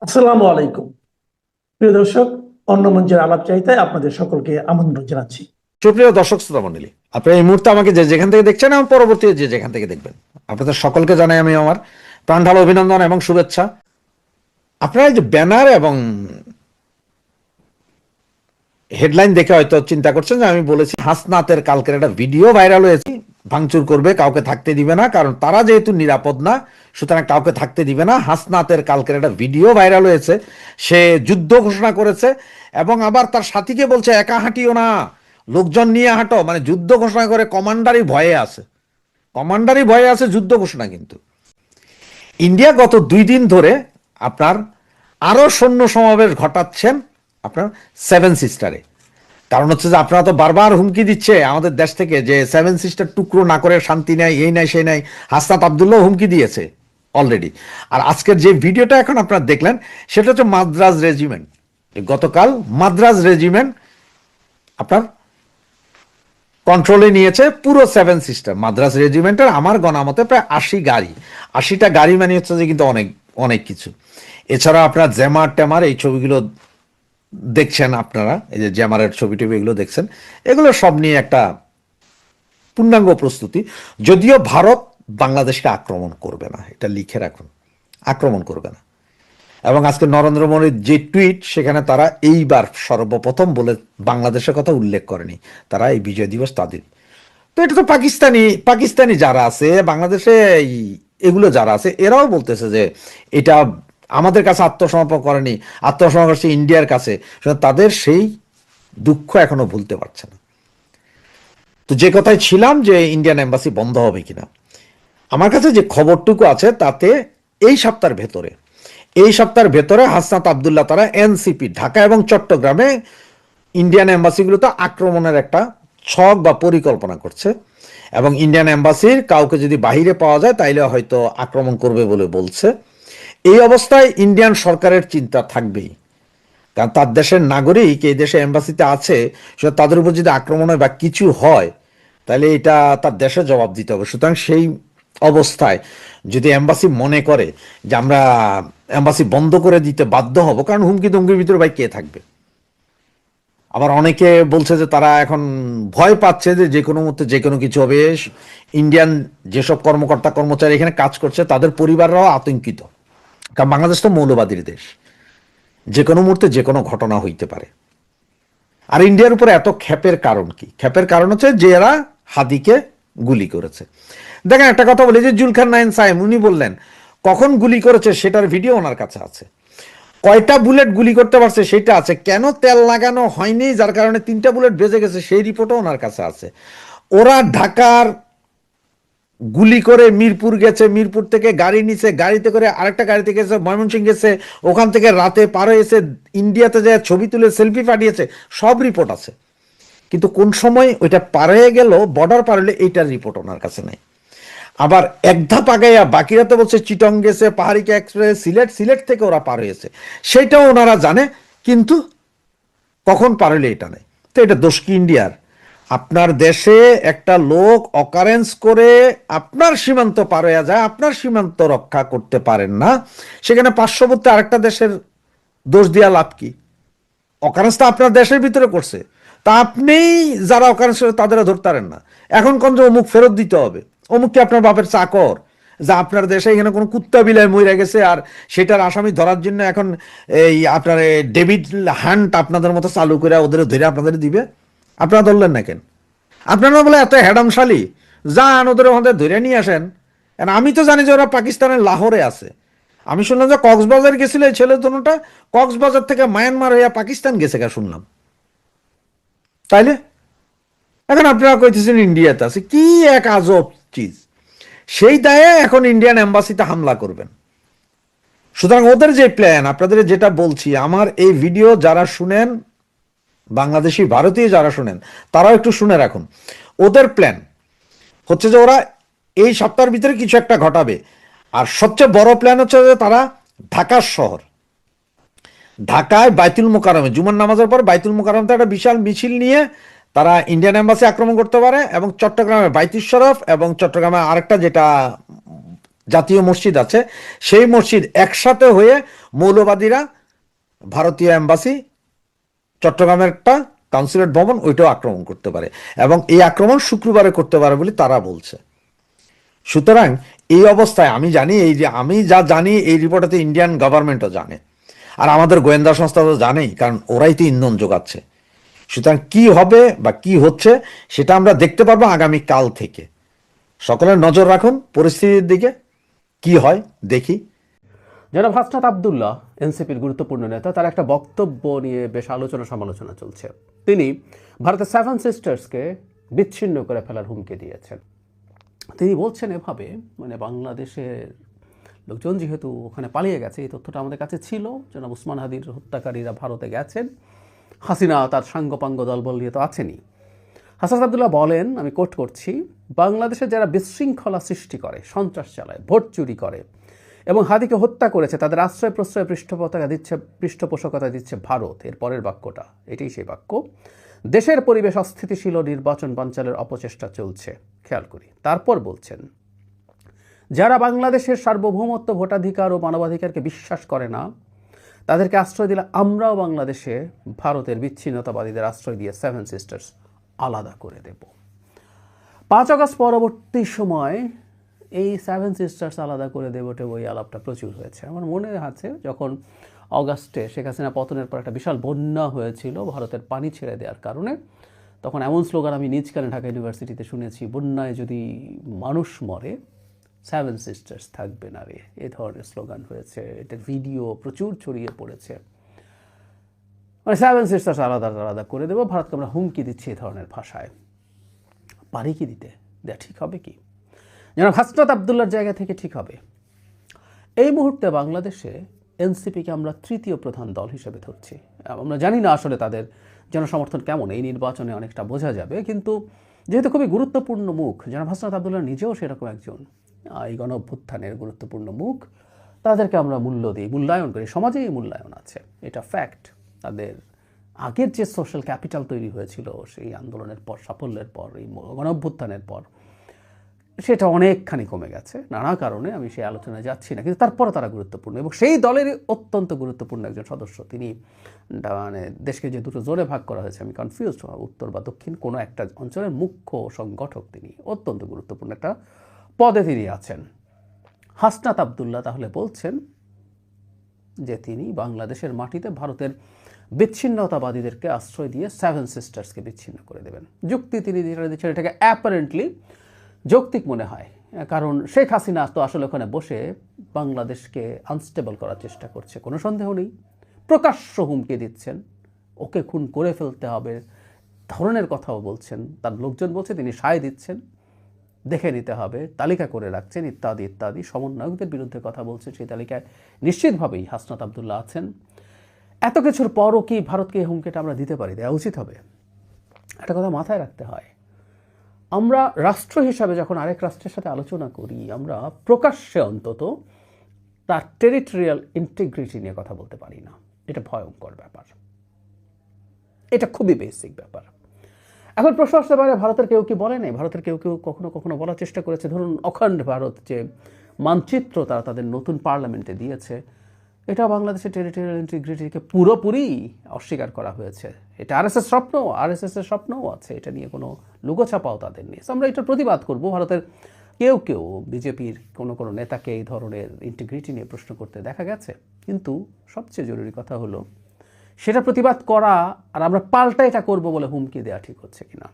আসসালামু আলাইকুম। প্রিয় দর্শক, অন্য মঞ্চের আলাপ চাইতায় আপনাদের সকলকে আমন্ত্রণ জানাচ্ছি। সুপ্রিয় দর্শক শ্রোতা মণ্ডলী, আপনারা এই মুহূর্তে আমাকে যে যেখান থেকে দেখছেন এবং পরবর্তী যে যেখান থেকে দেখবেন, আপনাদের সকলকে জানাই আমি আমার প্রাণঢালা অভিনন্দন এবং শুভেচ্ছা। আপনারা এই যে ব্যানার এবং হেডলাইন দেখে হয়তো চিন্তা করছেন যে আমি বলেছি হাসনাতের কালকের একটা ভিডিও ভাইরাল হয়েছে, ভাঙচুর করবে, কাউকে থাকতে দিবে না, কারণ তারা যেহেতু নিরাপদ না, সুতরাং কাউকে থাকতে দিবে না। হাসনাতের কালকের একটা ভিডিও ভাইরাল হয়েছে, সে যুদ্ধ ঘোষণা করেছে এবং আবার তার সাথীকে বলছে একা হাঁটিও না, লোকজন নিয়ে হাঁটো, মানে যুদ্ধ ঘোষণা করে কমান্ডারই ভয়ে আছে, কমান্ডারই ভয়ে আছে, যুদ্ধ ঘোষণা। কিন্তু ইন্ডিয়া গত 2 দিন ধরে আপনার আরো সৈন্য সমাবেশ ঘটাচ্ছেন আপনার সেভেন সিস্টারে। কারণ হচ্ছে যে আপনারা তো বারবার হুমকি দিচ্ছে আমাদের দেশ থেকে যে সেভেন সিস্টার টুকরো না করে শান্তি নাই, এই নাই সেই নাই। হাসনাত আবদুল্লাহ হুমকি দিয়েছে অলরেডি। আর আজকের যে ভিডিওটা এখন আপনারা দেখলেন সেটা হচ্ছে মাদ্রাজ রেজিমেন্ট। গতকাল মাদ্রাজ রেজিমেন্ট আপনার কন্ট্রোলে নিয়েছে পুরো সেভেন সিস্টার। মাদ্রাস রেজিমেন্টের আমার গণামতে প্রায় 80 গাড়ি, 80টা গাড়ি মানে হচ্ছে যে কিন্তু অনেক অনেক কিছু। এছাড়া আপনার জ্যামার ট্যামার এই ছবিগুলো দেখছেন, আপনারা এই যে জ্যামারের ছবি টবি এগুলো দেখছেন, এগুলো সব নিয়ে একটা পূর্ণাঙ্গ প্রস্তুতি। যদিও ভারত বাংলাদেশকে আক্রমণ করবে না, এটা লিখে রাখুন, আক্রমণ করবে না। এবং আজকে নরেন্দ্র মোদীর যে টুইট, সেখানে তারা এইবার সর্বপ্রথম বলে বাংলাদেশের কথা উল্লেখ করেনি, তারা এই বিজয় দিবস তাদের। তো এটা তো পাকিস্তানি পাকিস্তানি যারা আছে বাংলাদেশে, এগুলো যারা আছে এরাও বলতেছে যে এটা আমাদের কাছে আত্মসমর্পণ করেনি, আত্মসমর্পণ করছে ইন্ডিয়ার কাছে। তাদের সেই দুঃখ এখনো ভুলতে পারছে না। তো যে কথায় ছিলাম যে ইন্ডিয়ান এম্বাসি বন্ধ হবে কিনা, আমার কাছে যে খবরটুকু আছে তাতে এই সপ্তাহের ভেতরে হাসনাত আবদুল্লাহ তারা এনসিপি ঢাকা এবং চট্টগ্রামে ইন্ডিয়ান এম্বাসিগুলোতে আক্রমণের একটা ছক বা পরিকল্পনা করছে। এবং ইন্ডিয়ান এম্বাসির কাউকে যদি বাহিরে পাওয়া যায় তাইলে হয়তো আক্রমণ করবে বলে বলছে। এই অবস্থায় ইন্ডিয়ান সরকারের চিন্তা থাকবেই, কারণ তার দেশের নাগরিক এই দেশে এম্বাসিতে আছে, তাদের উপর যদি আক্রমণ হয় বা কিছু হয় তাহলে এটা তার দেশে জবাব দিতে হবে। সুতরাং সেই অবস্থায় যদি এম্বাসি মনে করে যে আমরা এম্বাসি বন্ধ করে দিতে বাধ্য হব, কারণ হুমকি তুমকির ভিতরে ভাই কে থাকবে। আবার অনেকে বলছে যে তারা এখন ভয় পাচ্ছে যে যে কোনো মুহূর্তে যে কোনো কিছু হবে। ইন্ডিয়ান যেসব কর্মকর্তা কর্মচারী এখানে কাজ করছে তাদের পরিবাররাও আতঙ্কিত, কারণ বাংলাদেশ তো মৌলবাদীর দেশ, যে কোনো মুহূর্তে যে কোনো ঘটনা হইতে পারে। আর ইন্ডিয়ার উপরে এত ক্ষেপের কারণ কি? ক্ষেপের কারণ হচ্ছে যে এরা হাদিকে গুলি করেছে। দেখেন একটা কথা বলি, যে জুলখার নাইন সাইম উনি বললেন কখন গুলি করেছে সেটার ভিডিও ওনার কাছে আছে, কয়টা বুলেট গুলি করতে পারছে সেটা আছে, কেন তেল লাগানো হয়নি যার কারণে 3টা বুলেট বেজে গেছে সেই রিপোর্টও ওনার কাছে আছে। ওরা ঢাকার গুলি করে মিরপুর গেছে, মিরপুর থেকে গাড়ি নিছে, গাড়িতে করে আরেকটা গাড়িতে গেছে ময়মনসিংহ গেছে, ওখান থেকে রাতে পার হয়েছে, ইন্ডিয়াতে যায় ছবি তুলে সেলফি পাঠিয়েছে, সব রিপোর্ট আছে। কিন্তু কোন সময় ওইটা পার হয়ে গেল, বর্ডার পার হলে এইটার রিপোর্ট ওনার কাছে নাই। আবার এক ধাপ আগাইয়া বাকিরাতে বলছে চিটং গেছে, পাহাড়িকা এক্সপ্রেস, সিলেট, সিলেট থেকে ওরা পার হয়েছে, সেটাও ওনারা জানে, কিন্তু কখন পার হলে এটা নেই। তো এটা দোষ কি ইন্ডিয়ার? আপনার দেশে একটা লোক অকারেন্স করে আপনার সীমান্ত পার হয়ে যায়, আপনার সীমান্ত রক্ষা করতে পারেন না, সেখানে পার্শ্ববর্তী আরেকটা দেশের দোষ দিয়া লাভ কি? অকারেন্স তো আপনার দেশের ভিতরে করছে, তা আপনি যারা অকারেন্স করে তাদের ধরতে পারেন না। এখন কোন যে অমুক ফেরত দিতে হবে, অমুক কি আপনার বাপের চাকর যা আপনার দেশে এখানে কোনো কুত্তা বিলায় মরে গেছে আর সেটার আসামি ধরার জন্য এখন এই আপনার ডেভিড হান্ট আপনাদের মতো চালু করে ওদের ধরে আপনাদের দিবে? আপনারা ধরলেন না কেন? আপনারা বলে এত হ্যাডামশালী, যান ওদের ওখানে ধরে নিয়ে আসেন। আমি তো জানি যে ওরা পাকিস্তানের লাহোরে আছে। আমি শুনলাম যে কক্সবাজার গেছিল এই ছেলে দুটোটা, কক্সবাজার থেকে মায়ানমার হইয়া পাকিস্তান গেছে কা শুনলাম। তাইলে এখন আপনারা কইতেছেন ইন্ডিয়াতে আছে, কি এক আজব চিজ। সেই দায়ে এখন ইন্ডিয়ান এম্বাসিতে হামলা করবেন। সুতরাং ওদের যে প্ল্যান, আপনাদের যেটা বলছি, আমার এই ভিডিও যারা শুনেন, বাংলাদেশি ভারতীয় যারা শুনেন, তারাও একটু শুনে রাখুন। ওদের প্ল্যান হচ্ছে যে ওরা এই সপ্তাহের ভিতরে কিছু একটা ঘটাবে। আর সবচেয়ে বড় প্ল্যান হচ্ছে যে তারা ঢাকার শহর, ঢাকায় বাইতুল মোকাররমে জুমার নামাজের পর বাইতুল মোকাররমে একটা বিশাল মিছিল নিয়ে তারা ইন্ডিয়ান এম্বাসি আক্রমণ করতে পারে, এবং চট্টগ্রামে বাইতুল শরফ এবং চট্টগ্রামে আরেকটা যেটা জাতীয় মসজিদ আছে, সেই মসজিদ একসাথে হয়ে মৌলবাদীরা ভারতীয় এম্বাসি, চট্টগ্রামের একটা কাউন্সিলর ভবন, ওইটাও আক্রমণ করতে পারে, এবং এই আক্রমণ শুক্রবারে করতে পারে বলে তারা বলছে। সুতরাং এই অবস্থায় আমি জানি, এই যে আমি যা জানি এই রিপোর্টে ইন্ডিয়ান গভর্নমেন্টও জানে, আর আমাদের গোয়েন্দা সংস্থা তো জানেই, কারণ ওরাই তো ইন্ধন যোগাচ্ছে। সুতরাং কি হবে বা কি হচ্ছে সেটা আমরা দেখতে পারবো আগামী কাল থেকে। সকলের নজর রাখুন পরিস্থিতির দিকে, কি হয় দেখি। জনাব হাসনাত আবদুল্লাহ, এনসিপির গুরুত্বপূর্ণ নেতা, তার একটা বক্তব্য নিয়ে বেশ আলোচনা সমালোচনা চলছে। তিনি ভারতের 7 সিস্টার্সকে বিচ্ছিন্ন করে ফেলার হুমকি দিয়েছেন। তিনি বলছেন এভাবে, মানে বাংলাদেশের লোকজন যেহেতু ওখানে পালিয়ে গেছে, এই তথ্যটা আমাদের কাছে ছিল, জনাব উসমান হাদির হত্যাকারীরা ভারতে গেছেন, হাসিনা তার সাঙ্গপাঙ্গ দলবল নিয়ে তো আছেনই। হাসনাত আবদুল্লাহ বলেন, আমি কোট করছি, বাংলাদেশে যারা বিশৃঙ্খলা সৃষ্টি করে, সন্ত্রাস চালায়, ভোট চুরি করে এবং হাদিকে হত্যা করেছে, তাদের আশ্রয় প্রশ্রয় পৃষ্ঠপোষকতা দিচ্ছে ভারত। এর পরের বাক্যটা, এটাই সেই বাক্য। দেশের পরিবেশ অস্থিতিশীল, নির্বাচন বানচালের অপচেষ্টা চলছে। খেয়াল করি, তারপর বলছেন, যারা বাংলাদেশের সার্বভৌমত্ব, ভোটাধিকার ও মানবাধিকারকে বিশ্বাস করে না, তাদেরকে আশ্রয় দিলে আমরাও বাংলাদেশে ভারতের বিচ্ছিন্নতাবাদীদের আশ্রয় দিয়ে 7 সিস্টার্স আলাদা করে দেব। 5 আগস্ট পরবর্তী সময় এই 7 সিস্টার্স আলাদা করে দেবটে ওই আলাপটা প্রচুর হয়েছে। আমার মনে আছে যখন অগাস্টে শেখ হাসিনা পতনের পর একটা বিশাল বন্যা হয়েছিল ভারতের পানি ছেড়ে দেওয়ার কারণে, তখন এমন স্লোগান আমি নিজ কানে ঢাকা ইউনিভার্সিটিতে শুনেছি, বন্যায় যদি মানুষ মরে 7 সিস্টার্স থাকবে না রে, এই ধরনের স্লোগান হয়েছে। এটার ভিডিও প্রচুর ছড়িয়ে পড়েছে। মানে 7 সিস্টার্স আলাদা আলাদা করে দেবো, ভারতকে আমরা হুমকি দিচ্ছি এই ধরনের ভাষায়। পারি কি দিতে? দেয়া ঠিক হবে কি? যেন হাসনাত আবদুল্লার জায়গা থেকে ঠিক হবে? এই মুহূর্তে বাংলাদেশে এনসিপিকে আমরা তৃতীয় প্রধান দল হিসেবে ধরছি। আমরা জানি না আসলে তাদের জনসমর্থন কেমন, এই নির্বাচনে অনেকটা বোঝা যাবে, কিন্তু যেহেতু খুবই গুরুত্বপূর্ণ মুখ, যেন হাসনাত আবদুল্লাহ নিজেও সেরকম একজন, এই গণ অভ্যুত্থানের গুরুত্বপূর্ণ মুখ, তাদেরকে আমরা মূল্য দিই, মূল্যায়ন করি। সমাজে এই মূল্যায়ন আছে, এটা ফ্যাক্ট। তাদের আগের যে সোশ্যাল ক্যাপিটাল তৈরি হয়েছিল সেই আন্দোলনের পর, সাফল্যের পর, এই গণ অভ্যুত্থানের পর, সেটা অনেকখানি কমে গেছে নানা কারণে, আমি সেই আলোচনায় যাচ্ছি না, কিন্তু তারপরও তারা গুরুত্বপূর্ণ এবং সেই দলেরই অত্যন্ত গুরুত্বপূর্ণ একজন সদস্য তিনি। মানে দেশকে যে দুটো জোনে ভাগ করা হয়েছে, আমি কনফিউজড, উত্তর বা দক্ষিণ, কোনো একটা অঞ্চলের মুখ্য সংগঠক তিনি, অত্যন্ত গুরুত্বপূর্ণ একটা পদে তিনি আছেন। হাসনাত আবদুল্লাহ তাহলে বলছেন যে তিনি বাংলাদেশের মাটিতে ভারতের বিচ্ছিন্নতাবাদীদেরকে আশ্রয় দিয়ে 7 সিস্টার্সকে বিচ্ছিন্ন করে দেবেন। যুক্তি তিনি যেটা দিচ্ছেন, এটাকে অ্যাপারেন্টলি যৌক্তিক মনে হয়, কারণ শেখ হাসিনা তো আসলে ওখানে বসে বাংলাদেশকে আনস্টেবল করার চেষ্টা করছে, কোনো সন্দেহ নেই। প্রকাশ্য হুমকি দিচ্ছেন, ওকে খুন করে ফেলতে হবে ধরনের কথাও বলছেন, তার লোকজন বলছে তিনি সায় দিচ্ছেন, দেখে নিতে হবে, তালিকা করে রাখছেন, ইত্যাদি ইত্যাদি। সমন্বয়কদের বিরুদ্ধে কথা বলছেন, সেই তালিকায় নিশ্চিতভাবেই হাসনাত আবদুল্লাহ আছেন। এত কিছুর পরও কি ভারতকে এই হুমকিটা আমরা দিতে পারি? দেওয়া উচিত হবে। একটা কথা মাথায় রাখতে হয়, আমরা রাষ্ট্র হিসাবে যখন আরেক রাষ্ট্রের সাথে আলোচনা করি, আমরা প্রকাশ্যে অন্তত তার টেরিটোরিয়াল ইন্টিগ্রিটি নিয়ে কথা বলতে পারি না। এটা ভয়ঙ্কর ব্যাপার, এটা খুবই বেসিক ব্যাপার। এখন প্রশ্ন আসতে পারে, ভারতের কেউ কি বলে নাই? ভারতের কেউ কেউ কখনো কখনো বলার চেষ্টা করেছে। ধরুন অখণ্ড ভারত যে মানচিত্র তারা তাদের নতুন পার্লামেন্টে দিয়েছে, এটা বাংলাদেশের টেরিটোরিয়াল ইন্টিগ্রিটিকে পুরোপুরি অস্বীকার করা হয়েছে। এটা আরএসএসের স্বপ্নও আছে, এটা নিয়ে কোনো লুকোছাপাও তাদের নেই। আমরা এটার প্রতিবাদ করব। ভারতের কেউ কেউ বিজেপির কোনো নেতাকে এই ধরনের ইন্টিগ্রিটি নিয়ে প্রশ্ন করতে দেখা গেছে, কিন্তু সবচেয়ে জরুরি কথা হলো সেটা প্রতিবাদ করা, আর আমরা পাল্টা এটা করবো বলে হুমকি দেওয়া ঠিক হচ্ছে কিনা।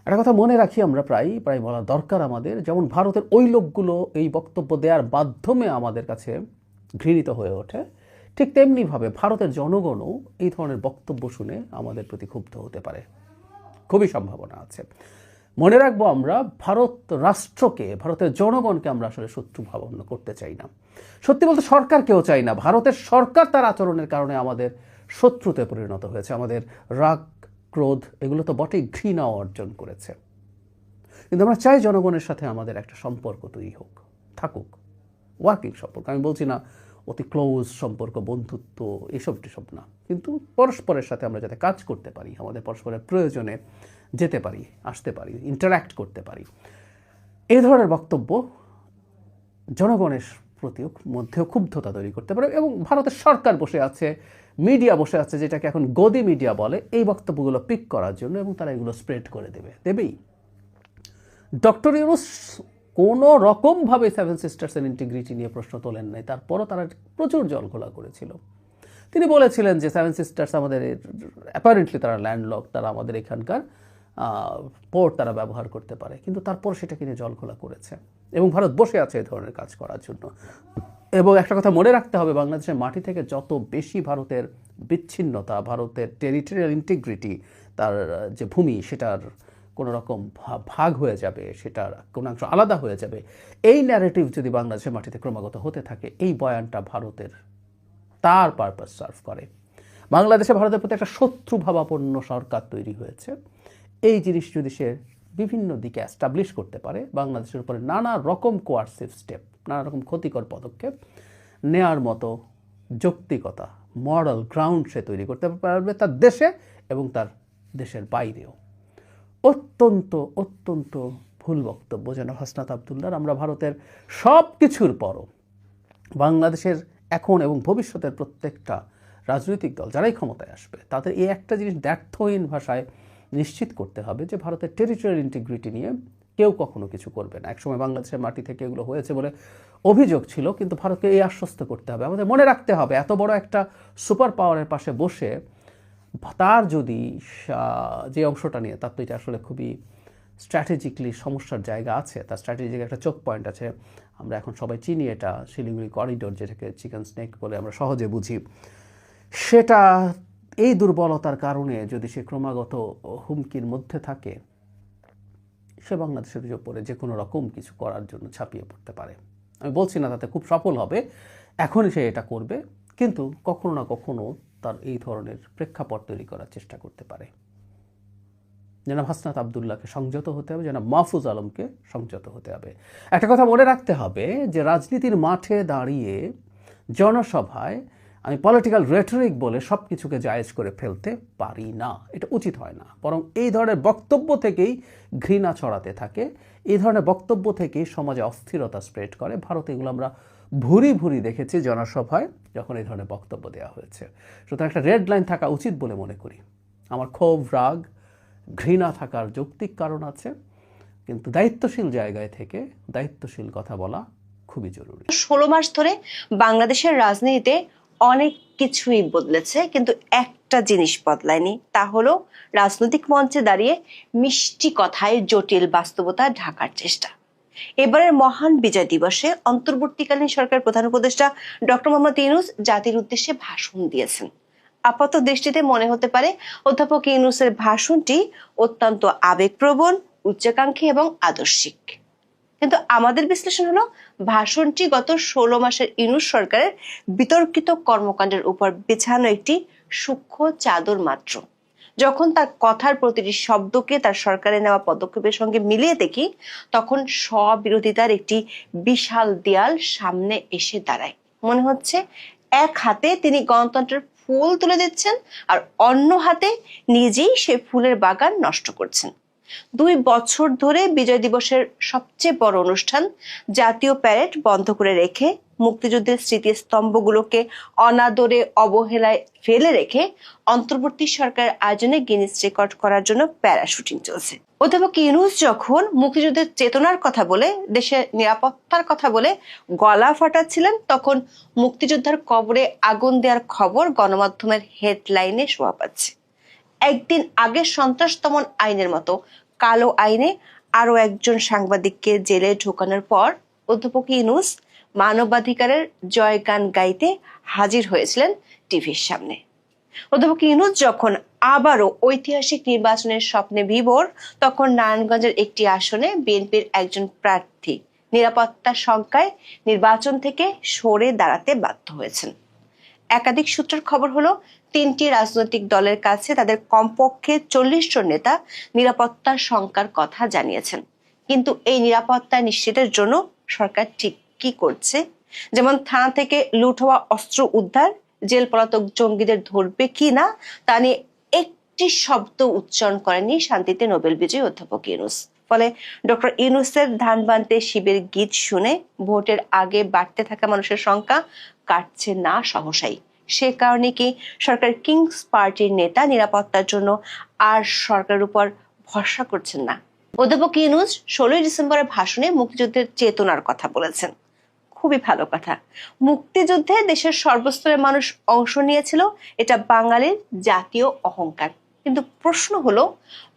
একটা কথা মনে রাখি, আমরা প্রায় বলা দরকার আমাদের, যেমন ভারতের ওই লোকগুলো এই বক্তব্য দেওয়ার মাধ্যমে আমাদের কাছে ঘৃণিত হয়ে ওঠে, ঠিক তেমনিভাবে ভারতের জনগণও এই ধরনের বক্তব্য শুনে আমাদের প্রতি ক্ষুব্ধ হতে পারে, খুবই সম্ভাবনা আছে। মনে রাখবো, আমরা ভারত রাষ্ট্রকে, ভারতের জনগণকে আমরা আসলে শত্রু ভাবনা করতে চাই না। সত্যি বলতে সরকারকেও চাই না। ভারতের সরকার তার আচরণের কারণে আমাদের শত্রুতে পরিণত হয়েছে, আমাদের রাগ, ক্রোধ এগুলো তো বটেই, ঘৃণাও অর্জন করেছে। কিন্তু আমরা চাই জনগণের সাথে আমাদের একটা সম্পর্ক তৈরি হোক, থাকুক, ওয়ার্কিং সম্পর্ক। আমি বলছি না অতি ক্লোজ সম্পর্ক, বন্ধুত্ব এসব না, কিন্তু পরস্পরের সাথে আমরা যাতে কাজ করতে পারি, আমাদের পরস্পরের প্রয়োজনে যেতে পারি, আসতে পারি, ইন্টারাক্ট করতে পারি, এই ধরনের বক্তব্য জনগণের প্রতিও মধ্যেও ক্ষুব্ধতা তৈরি করতে পারে। এবং ভারতের সরকার বসে আছে, মিডিয়া বসে আছে, যেটাকে এখন গদি মিডিয়া বলে, এই বক্তব্যগুলো পিক করার জন্য, এবং তারা এগুলো স্প্রেড করে দেবেই। ডক্টর ইউনূস কোনো রকমভাবে সেভেন সিস্টার্সের ইন্টিগ্রিটি নিয়ে প্রশ্ন তোলেন নাই, তারপরও তারা প্রচুর জলঘোলা করেছিল। তিনি বলেছিলেন যে সেভেন সিস্টার্স আমাদের, অ্যাপারেন্টলি তারা ল্যান্ডলক, তারা আমাদের এখানকার পোর্ট তারা ব্যবহার করতে পারে, কিন্তু তারপর সেটাকে নিয়ে জলঘোলা করেছে, এবং ভারত বসে আছে এই ধরনের কাজ করার জন্য। এবং একটা কথা মনে রাখতে হবে, বাংলাদেশের মাটি থেকে যত বেশি ভারতের বিচ্ছিন্নতা, ভারতের টেরিটোরিয়াল ইন্টিগ্রিটি, তার যে ভূমি সেটার কোনো রকম ভাগ হয়ে যাবে, সেটার কোনো অংশ আলাদা হয়ে যাবে, এই ন্যারেটিভ যদি বাংলাদেশের মাটিতে ক্রমাগত হতে থাকে, এই বয়ানটা ভারতের তার পারপাস সার্ভ করে। বাংলাদেশে ভারতের প্রতি একটা শত্রুভাবাপন্ন সরকার তৈরি হয়েছে। এই জিনিস যদি সে বিভিন্ন দিকে অ্যাস্টাবলিশ করতে পারে, বাংলাদেশের উপরে নানা রকম কোয়ার্সিভ স্টেপ, নানা রকম ক্ষতিকর পদক্ষেপ নেওয়ার মতো যৌক্তিকতা, মরাল গ্রাউন্ড সে তৈরি করতে পারবে তার দেশে এবং তার দেশের বাইরেও। অত্যন্ত অত্যন্ত ভুল বক্তব্য যেন হাসনাত আবদুল্লাহর। আমরা ভারতের সব কিছুর পরও বাংলাদেশের এখন এবং ভবিষ্যতের প্রত্যেকটা রাজনৈতিক দল যারাই ক্ষমতায় আসবে, তাদের এই একটা জিনিস দ্ব্যর্থহীন ভাষায় নিশ্চিত করতে হবে যে ভারতের টেরিটোরিয়াল ইন্টিগ্রিটি নিয়ে কেউ কখনো কিছু করবে না। একসময় বাংলাদেশের মাটি থেকে এগুলো হয়েছে বলে অভিযোগ ছিল, কিন্তু ভারতকে এই আশ্বস্ত করতে হবে। আমাদের মনে রাখতে হবে, এত বড় একটা সুপার পাওয়ারের পাশে বসে তার যদি যে অংশটা নিয়ে, তার তো এটা আসলে খুবই স্ট্র্যাটেজিকলি সমস্যার জায়গা আছে, তার স্ট্র্যাটেজিক একটা চোখ পয়েন্ট আছে। আমরা এখন সবাই চিনি এটা, শিলিগুড়ি করিডোর, যেটাকে চিকেন স্নেক বলে আমরা সহজে বুঝি। সেটা এই দুর্বলতার কারণে যদি সে ক্রমাগত হুমকির মধ্যে থাকে, সে বাংলাদেশের উপরে যে কোনো রকম কিছু করার জন্য ছাপিয়ে পড়তে পারে। আমি বলছি না তাতে খুব সফল হবে, এখনই সে এটা করবে, কিন্তু কখনো না কখনো তার এই ধরনের প্রেক্ষাপট তৈরি করার চেষ্টা করতে পারে। জনাব হাসনাত আবদুল্লাহকে সংযত হতে হবে, জনাব মাহফুজ আলমকে সংযত হতে হবে। একটা কথা মনে রাখতে হবে যে রাজনীতির মাঠে দাঁড়িয়ে জনসভায় আমি পলিটিক্যাল রেটরিক বলে সব কিছুকে জায়েজ করে ফেলতে পারি না, এটা উচিত হয় না। বরং এই ধরনের বক্তব্য থেকেই ঘৃণা ছড়াতে থাকে, এই ধরনের বক্তব্য থেকেই সমাজে অস্থিরতা স্প্রেড করে। ভারতে এগুলো আমরা ভুরি ভুরি দেখেছি জনসভায় যখন এই ধরনের বক্তব্য দেওয়া হয়েছে। সুতরাং একটা রেড লাইন থাকা উচিত বলে মনে করি। আমার ক্ষোভ, রাগ, ঘৃণা থাকার যৌক্তিক কারণ আছে, কিন্তু দায়িত্বশীল জায়গায় থেকে দায়িত্বশীল কথা বলা খুবই জরুরি। 16 মাস ধরে বাংলাদেশের রাজনীতিতে অনেক কিছুই বদলেছে, কিন্তু একটা জিনিস বদলায়নি, তা হলো রাজনৈতিক মঞ্চে দাঁড়িয়ে মিষ্টি কথায় জটিল বাস্তবতা ঢাকার চেষ্টা। এবারের মহান বিজয় দিবসে অন্তর্বর্তীকালীন সরকার প্রধান উপদেষ্টা ডক্টর মোহাম্মদ ইউনূস জাতির উদ্দেশ্যে ভাষণ দিয়েছেন। আপাত দৃষ্টিতে মনে হতে পারে অধ্যাপক ইউনূসের ভাষণটি অত্যন্ত আবেগপ্রবণ, উচ্চাকাঙ্ক্ষী এবং আদর্শিক। কিন্তু আমাদের বিশ্লেষণ হলো ভাষণটি গত 16 মাসের ইউনূস সরকারের বিতর্কিত কর্মকাণ্ডের উপর বিছানো একটি সূক্ষ্ম চাদর মাত্র। যখন তার কথার প্রতিটি শব্দকে তার সরকারের নেওয়া পদক্ষেপের সঙ্গে মিলিয়ে দেখি, তখন স্ববিরোধিতার একটি বিশাল দেয়াল সামনে এসে দাঁড়ায়। মনে হচ্ছে এক হাতে তিনি গণতন্ত্রের ফুল তুলে দিচ্ছেন, আর অন্য হাতে নিজেই সে ফুলের বাগান নষ্ট করছেন। 2 বছর ধরে বিজয় দিবসের সবচেয়ে বড় অনুষ্ঠান জাতীয় প্যারেড বন্ধ করে রেখে, মুক্তিযুদ্ধের স্মৃতিস্তম্ভগুলোকে অনাদরে অবহেলায় ফেলে রেখে অন্তর্বর্তী সরকারের আয়োজনে গিনেস রেকর্ড করার জন্য প্যারাশুটিং চলছে। অধ্যাপক ইউনূস যখন মুক্তিযুদ্ধের চেতনার কথা বলে, দেশের নিরাপত্তার কথা বলে গলা ফাটাচ্ছিলেন, তখন মুক্তিযোদ্ধার কবরে আগুন দেওয়ার খবর গণমাধ্যমের হেডলাইনে শোভা পাচ্ছে। একদিন আগে সন্ত্রাস দমন আইনের মতো কালো আইনে আরো একজন সাংবাদিককে জেলে ঢোকানোর পর অধ্যাপক ইউনূস মানবাধিকারের জয়গান গাইতে হাজির হয়েছিলেন টিভির সামনে। অধ্যাপক ইউনূস যখন আবারও ঐতিহাসিক নির্বাচনের স্বপ্নে বিভোর, তখন নারায়ণগঞ্জের একটি আসনে বিএনপির একজন প্রার্থী নিরাপত্তার শঙ্কায় নির্বাচন থেকে সরে দাঁড়াতে বাধ্য হয়েছেন। একাধিক সূত্রের খবর হলো 3টি রাজনৈতিক দলের কাছে তাদের কমপক্ষে 40 জন নেতা নিরাপত্তার শঙ্কার কথা জানিয়েছেন। কিন্তু এই নিরাপত্তা নিশ্চিতের জন্য সরকার ঠিক কি করছে? যেমন থানা থেকে লুট হওয়া অস্ত্র উদ্ধার, জেল পলাতক জঙ্গিদের ধরবে কি না তা নিয়ে একটি শব্দ উচ্চারণ করেননি শান্তিতে নোবেল বিজয়ী অধ্যাপক ইউনূস। ফলে ডক্টর ইউনূসের ধান বানতে শিবের গীত শুনে ভোটের আগে বাড়তে থাকা মানুষের সংখ্যা কাটছে না সহসাই। সে কারণে কি সরকার কিংস পার্টির নেতা নিরাপত্তার জন্য আর সরকারের উপর ভরসা করছেন না? অধ্যাপক ইউনূস 16 ডিসেম্বরের ভাষণে মুক্তিযুদ্ধের চেতনার কথা বলেছেন। খুবই ভালো কথা। মুক্তিযুদ্ধে দেশের সর্বস্তরের মানুষ অংশ নিয়েছিল, এটা বাঙালির জাতীয় অহংকার। কিন্তু প্রশ্ন হলো,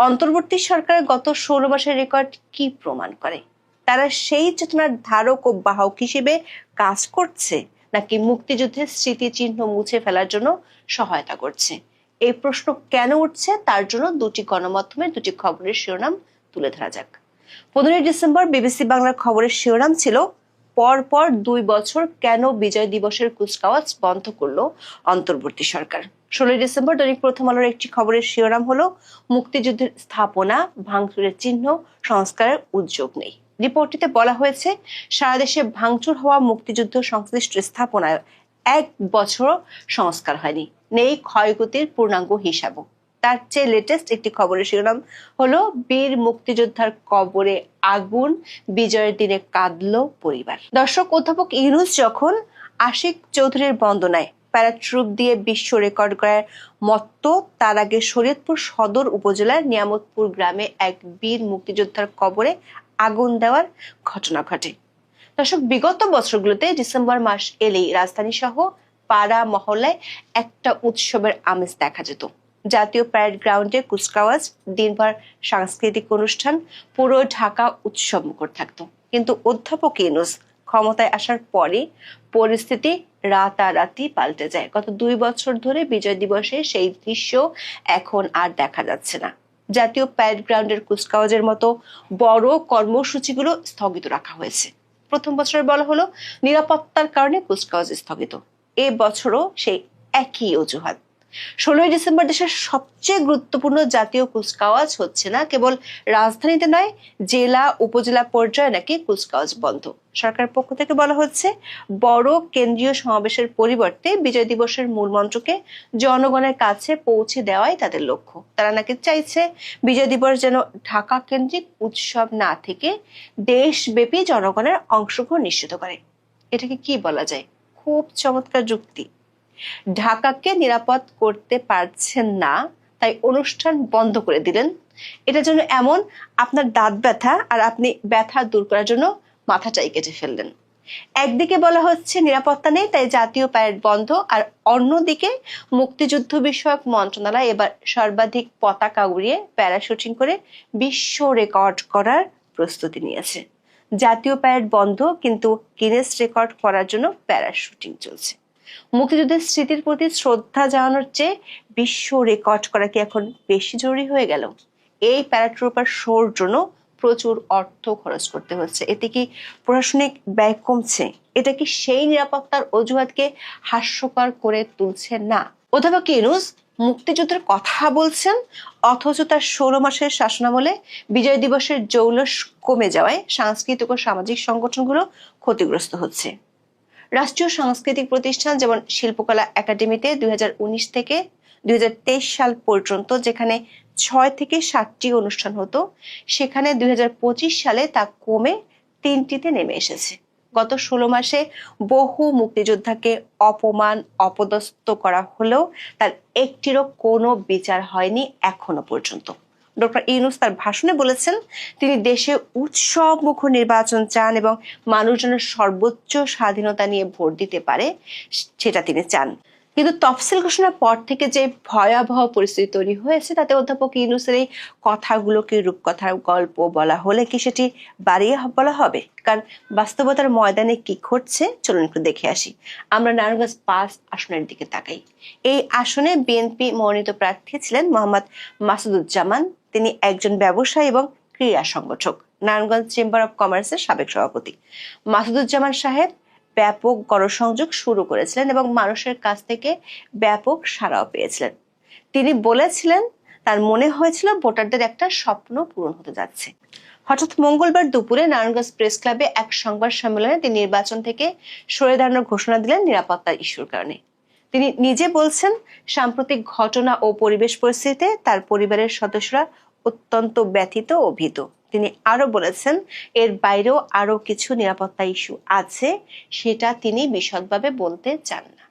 অন্তর্বর্তী সরকারের গত 16 মাসের রেকর্ড কি প্রমাণ করে? তারা সেই চেতনার ধারক ও বাহক হিসেবে কাজ করছে, নাকি মুক্তিযুদ্ধের স্মৃতিচিহ্ন মুছে ফেলার জন্য সহায়তা করছে? এই প্রশ্ন কেন উঠছে, তার জন্য দুটি গণমাধ্যমের দুটি খবরের শিরোনাম তুলে ধরা যাক। 15 ডিসেম্বর বিবিসি বাংলার খবরের শিরোনাম ছিল, পরপর 2 বছর কেন বিজয় দিবসের কুচকাওয়াজ বন্ধ করলো অন্তর্বর্তী সরকার। 16 ডিসেম্বর দৈনিক প্রথম আলোর একটি খবরের শিরোনাম হলো, মুক্তিযুদ্ধের স্থাপনা ভাঙচুরের চিহ্ন, সংস্কারের উদ্যোগ নেই। রিপোর্টটিতে বলা হয়েছে, সারা দেশে ভাঙচুর হওয়া মুক্তিযুদ্ধ সংশ্লিষ্ট স্থাপনায় 1 বছর সংস্কার হয়নি, নেই ক্ষয়ক্ষতির পূর্ণাঙ্গ হিসাবও। তার চেয়ে লেটেস্ট একটি খবরের শিরোনাম হলো, বীর মুক্তিযোদ্ধার কবরে আগুন, বিজয়ের দিনে কাঁদলো পরিবার। দর্শক, অধ্যাপক ইউনূস যখন আশিক চৌধুরীর বন্দনায় প্যারাট্রুপ দিয়ে বিশ্ব রেকর্ড করার মতো, তার আগে শরীয়তপুর সদর উপজেলার নিয়ামতপুর গ্রামে এক বীর মুক্তিযোদ্ধার কবরে আগুন দেওয়ার ঘটনা ঘটে। দর্শক, বিগত বছরগুলোতে ডিসেম্বর মাস এলেই রাজধানী সহ পাড়া মহল্লায় একটা উৎসবের আমেজ দেখা যেত। জাতীয় প্যারেড গ্রাউন্ডে কুচকাওয়াজ, দিনভর সাংস্কৃতিক অনুষ্ঠান, পুরো ঢাকা উৎসব মুখর থাকতো। কিন্তু অধ্যাপক ইউনূস ক্ষমতায় আসার পরে পরিস্থিতি রাতারাতি পাল্টে যায়। গত 2 বছর ধরে বিজয় দিবসে সেই দৃশ্য এখন আর দেখা যাচ্ছে না। জাতীয় প্যারেড গ্রাউন্ডের কুচকাওয়াজের মতো বড় কর্মসূচিগুলো স্থগিত রাখা হয়েছে। প্রথম বছরে বলা হলো নিরাপত্তার কারণে কুচকাওয়াজ স্থগিত। এ বছরও সেই একই অজুহাত। 16 ডিসেম্বর দেশের সবচেয়ে গুরুত্বপূর্ণ জাতীয় কুচকাওয়াজ হচ্ছে না, কেবল রাজধানীতে নয়, জেলা উপজেলা পর্যায়ে নাকি কুচকাওয়াজ বন্ধ। সরকারের পক্ষ থেকে বলা হচ্ছে, বড় কেন্দ্রীয় সমাবেশের পরিবর্তে বিজয় দিবসের মূল মন্ত্রকে জনগণের কাছে পৌঁছে দেওয়াই তাদের লক্ষ্য। তারা নাকি চাইছে বিজয় দিবস যেন ঢাকা কেন্দ্রিক উৎসব না থেকে দেশব্যাপী জনগণের অংশগ্রহণ নিশ্চিত করে। এটাকে কি বলা যায়? খুব চমৎকার যুক্তি। ঢাকাকে নিরাপদ করতে পারছেন না, তাই অনুষ্ঠান বন্ধ করে দিলেন। এটা যেন এমন, আপনার দাঁত ব্যথা আর আপনি ব্যথা দূর করার জন্য মাথাটাই কেটে ফেললেন। একদিকে বলা হচ্ছে নিরাপত্তা নেই, তাই জাতীয় প্যারেড বন্ধ, আর অন্যদিকে মুক্তিযুদ্ধ বিষয়ক মন্ত্রণালয় এবার সর্বাধিক পতাকা উড়িয়ে প্যারাশুটিং করে বিশ্ব রেকর্ড করার প্রস্তুতি নিয়েছে। জাতীয় প্যারেড বন্ধ, কিন্তু গিনেস রেকর্ড করার জন্য প্যারাশুটিং চলছে। মুক্তিযুদ্ধের স্মৃতির প্রতি শ্রদ্ধা জানানোর চেয়ে বিশ্ব রেকর্ড করা কি এখন বেশি জরুরি হয়ে গেল? এই প্যারাট্রুপার শোর জন্য প্রচুর অর্থ খরচ করতে হচ্ছে। এতে কি প্রশাসনিক ব্যয় কমছে? এটা কি সেই নিরাপত্তার অজুহাতকে হাস্যকর করে তুলছে না? অধ্যাপক ইউনূস মুক্তিযুদ্ধের কথা বলছেন, অথচ তার 16 মাসের শাসনামলে বিজয় দিবসের জৌলস কমে যাওয়ায় সাংস্কৃতিক ও সামাজিক সংগঠনগুলো ক্ষতিগ্রস্ত হচ্ছে। রাষ্ট্রীয় সাংস্কৃতিক প্রতিষ্ঠান যেমন শিল্পকলা একাডেমিতে 2019 থেকে 2023 সাল পর্যন্ত যেখানে 6 থেকে 7টি অনুষ্ঠান হতো, সেখানে 2025 সালে তা কমে 3টিতে নেমে এসেছে। গত 16 মাসে বহু মুক্তিযোদ্ধাকে অপমান অপদস্থ করা হলেও তার একটিরও কোনো বিচার হয়নি এখনো পর্যন্ত। ডক্টর ইউনূস তার ভাষণে বলেছেন, তিনি দেশে উৎসব মুখর নির্বাচন চান এবং মানুষজনের সর্বোচ্চ স্বাধীনতা নিয়ে ভোট দিতে পারে, সেটা তিনি চান। কিন্তু তফসিল ঘোষণার পর থেকে যে ভয়াবহ পরিস্থিতি তৈরি হয়েছে, তাতে অধ্যাপক ইউনূসের এই কথাগুলোকে রূপকথার গল্প বলা হলে কি সেটি বাড়িয়ে বলা হবে? কারণ বাস্তবতার ময়দানে কি ঘটছে, চলুন একটু দেখে আসি। আমরা নারায়ণগঞ্জ 5 আসনের দিকে তাকাই। এই আসনে বিএনপি মনোনীত প্রার্থী ছিলেন মোহাম্মদ মাসুদুজ্জামান। তিনি একজন ব্যবসায়ী এবং ক্রীড়া সংগঠক, নারায়ণগঞ্জ চেম্বার অব কমার্সের সাবেক সভাপতি। মাসুদুজ্জামান সাহেব ব্যাপক গণসংযোগ শুরু করেছিলেন এবং মানুষের কাছ থেকে ব্যাপক সাড়াও পেয়েছিলেন। তিনি বলেছিলেন, তার মনে হয়েছিল ভোটারদের একটা স্বপ্ন পূরণ হতে যাচ্ছে। হঠাৎ মঙ্গলবার দুপুরে নারায়ণগঞ্জ প্রেস ক্লাবে এক সংবাদ সম্মেলনে তিনি নির্বাচন থেকে সরে দাঁড়ানোর ঘোষণা দিলেন নিরাপত্তার ইস্যুর কারণে। তিনি নিজে বলছেন, সাম্প্রতিক ঘটনা ও পরিবেশ পরিস্থিতিতে তার পরিবারের সদস্যরা অত্যন্ত ব্যথিত ও ভীত। তিনি আরো বলেছেন এর বাইরেও আরো কিছু নিরাপত্তা ইস্যু আছে, সেটা তিনি বিশদভাবে বলতে চান না।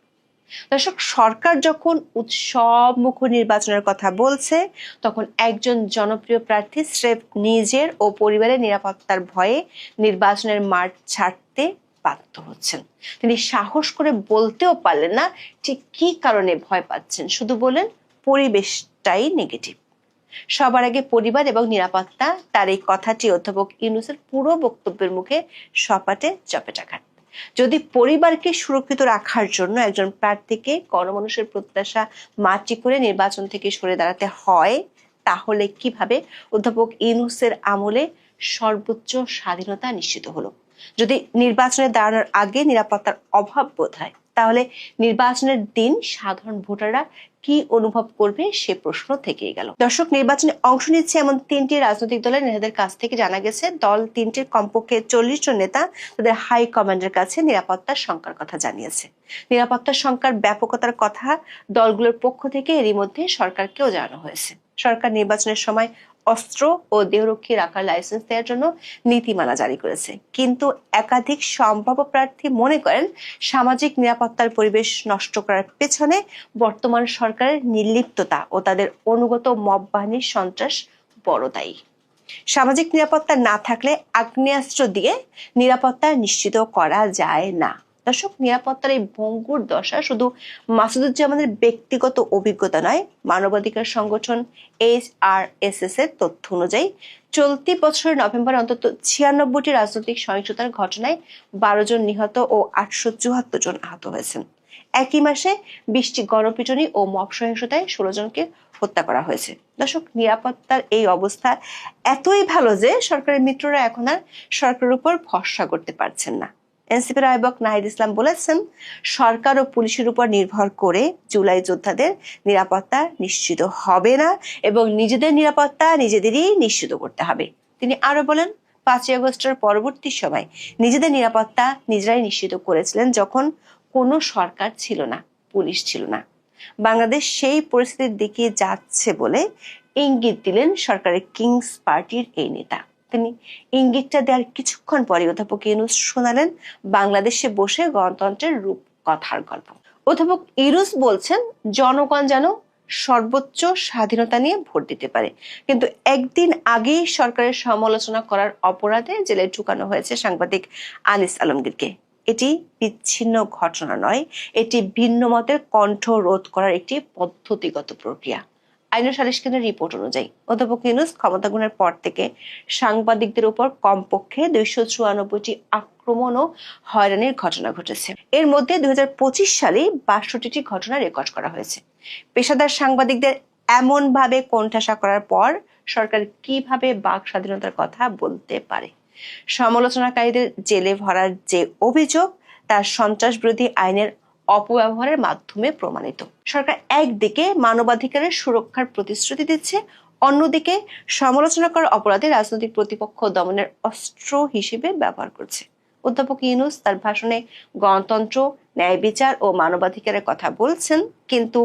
দর্শক, সরকার যখন উৎসবমুখর নির্বাচনের কথা বলছে, তখন একজন জনপ্রিয় প্রার্থী স্রেফ নিজের ও পরিবারের নিরাপত্তার ভয়ে নির্বাচনের মাঠ ছাড়তে বাধ্য হচ্ছেন। তিনি সাহস করে বলতেও পারলেন না ঠিক কি কারণে ভয় পাচ্ছেন, শুধু বলেন পরিবেশটাই নেগেটিভ। সবার আগে পরিবার এবং নিরাপত্তা, তার এই কথাটি অধ্যাপক ইউনূসের পুরো বক্তব্যের মুখে সপাটে চপেটাঘাত। যদি পরিবারকে সুরক্ষিত রাখার জন্য একজন প্রার্থীকে গণমানুষের প্রত্যাশা মাটি করে নির্বাচন থেকে সরে দাঁড়াতে হয়, তাহলে কিভাবে অধ্যাপক ইউনূসের আমলে সর্বোচ্চ স্বাধীনতা নিশ্চিত হলো? যদি নির্বাচনে দাঁড়ানোর আগে নিরাপত্তার অভাব বোধ হয়, তাহলে নির্বাচনের দিন সাধারণ ভোটাররা কি অনুভব করবে সে প্রশ্ন থেকেই গেল। দর্শক, নির্বাচনে অংশ নিচ্ছে এমন 3টি রাজনৈতিক দলের নেতাদের কাছ থেকে জানা গেছে, দল 3টির কমপক্ষে 40 জন নেতা তাদের হাই কমান্ডের কাছে নিরাপত্তার শঙ্কার কথা জানিয়েছে। নিরাপত্তার শঙ্কার ব্যাপকতার কথা দলগুলোর পক্ষ থেকে এরই মধ্যে সরকারকেও জানানো হয়েছে। সরকার নির্বাচনের সময় অস্ত্র ও দেহরক্ষী রাখার লাইসেন্স দেওয়ার জন্য নীতিমালা জারি করেছে, কিন্তু একাধিক সম্ভাব্য প্রার্থী মনে করেন সামাজিক নিরাপত্তার পরিবেশ নষ্ট করার পেছনে বর্তমান সরকারের নির্লিপ্ততা ও তাদের অনুগত মব বাহিনীর সন্ত্রাস বড় দায়ী। সামাজিক নিরাপত্তা না থাকলে আগ্নেয়াস্ত্র দিয়ে নিরাপত্তা নিশ্চিত করা যায় না। দর্শক, নিরাপত্তার এই ভঙ্গুর দশা শুধু মাসুদুজ্জামানের ব্যক্তিগত অভিজ্ঞতা নয়। মানবাধিকার সংগঠন HRSS এর তথ্য অনুযায়ী চলতি বছরের নভেম্বরে অন্তত 96টি রাজনৈতিক সহিংসতার ঘটনায় 12 জন নিহত ও 874 জন আহত হয়েছেন। একই মাসে 20টি গণপিটুনি ও মব সহিংসতায় 16 জনকে হত্যা করা হয়েছে। দর্শক, নিরাপত্তার এই অবস্থা এতই ভালো যে সরকারের মিত্ররা এখন আর সরকারের উপর ভরসা করতে পারছেন না। এনসিপির আহ্বায়ক নাহিদ ইসলাম বলেছেন, সরকার ও পুলিশের উপর নির্ভর করে জুলাই যোদ্ধাদের নিরাপত্তা নিশ্চিত হবে না এবং নিজেদের নিরাপত্তা নিজেদেরই নিশ্চিত করতে হবে। তিনি আরো বলেন, 5ই আগস্টের পরবর্তী সময় নিজেদের নিরাপত্তা নিজেরাই নিশ্চিত করেছিলেন যখন কোনো সরকার ছিল না, পুলিশ ছিল না। বাংলাদেশ সেই পরিস্থিতির দিকে যাচ্ছে বলে ইঙ্গিত দিলেন সরকারের কিংস পার্টির এই নেতা। তিনি ইঙ্গিতটা দেওয়ার কিছুক্ষণ পরে অধ্যাপক ইউনূস শোনালেন বাংলাদেশে বসে গণতন্ত্রের রূপ কথার গল্প। অধ্যাপক ইউনূস বলছেন, জনগণ যেন সর্বোচ্চ স্বাধীনতা নিয়ে ভোট দিতে পারে, কিন্তু একদিন আগেই সরকারের সমালোচনা করার অপরাধে জেলে ঢুকানো হয়েছে সাংবাদিক আনিস আলমগীরকে। এটি বিচ্ছিন্ন ঘটনা নয়, এটি ভিন্ন মতের কণ্ঠ রোধ করার একটি পদ্ধতিগত প্রক্রিয়া। আইন ও সালিশ কেন্দ্রের রিপোর্ট অনুযায়ী অধ্যাপক ইউনূস ক্ষমতা গ্রহণের পর থেকে সাংবাদিকদের উপর কমপক্ষে 294টি আক্রমণ ও হয়রানির ঘটনা ঘটেছে। এর মধ্যে 2025 সালে 62টি ঘটনা রেকর্ড করা হয়েছে। পেশাদার সাংবাদিকদের এমন ভাবে কোণঠাসা করার পর সরকার কিভাবে বাক স্বাধীনতার কথা বলতে পারে? সমালোচনাকারীদের জেলে ভরার যে অভিযোগ, তার সন্ত্রাস বিরোধী আইনের অপব্যবহারের মাধ্যমে প্রমাণিত। সরকার একদিকে মানবাধিকারের সুরক্ষার প্রতিশ্রুতি দিচ্ছে, অন্যদিকে সমালোচনা করার অপরাধে রাজনৈতিক প্রতিপক্ষ দমনের অস্ত্র হিসেবে ব্যবহার করছে। অধ্যাপক ইউনূস তার ভাষণে গণতন্ত্র, ন্যায় বিচার ও মানবাধিকারের কথা বলছেন, কিন্তু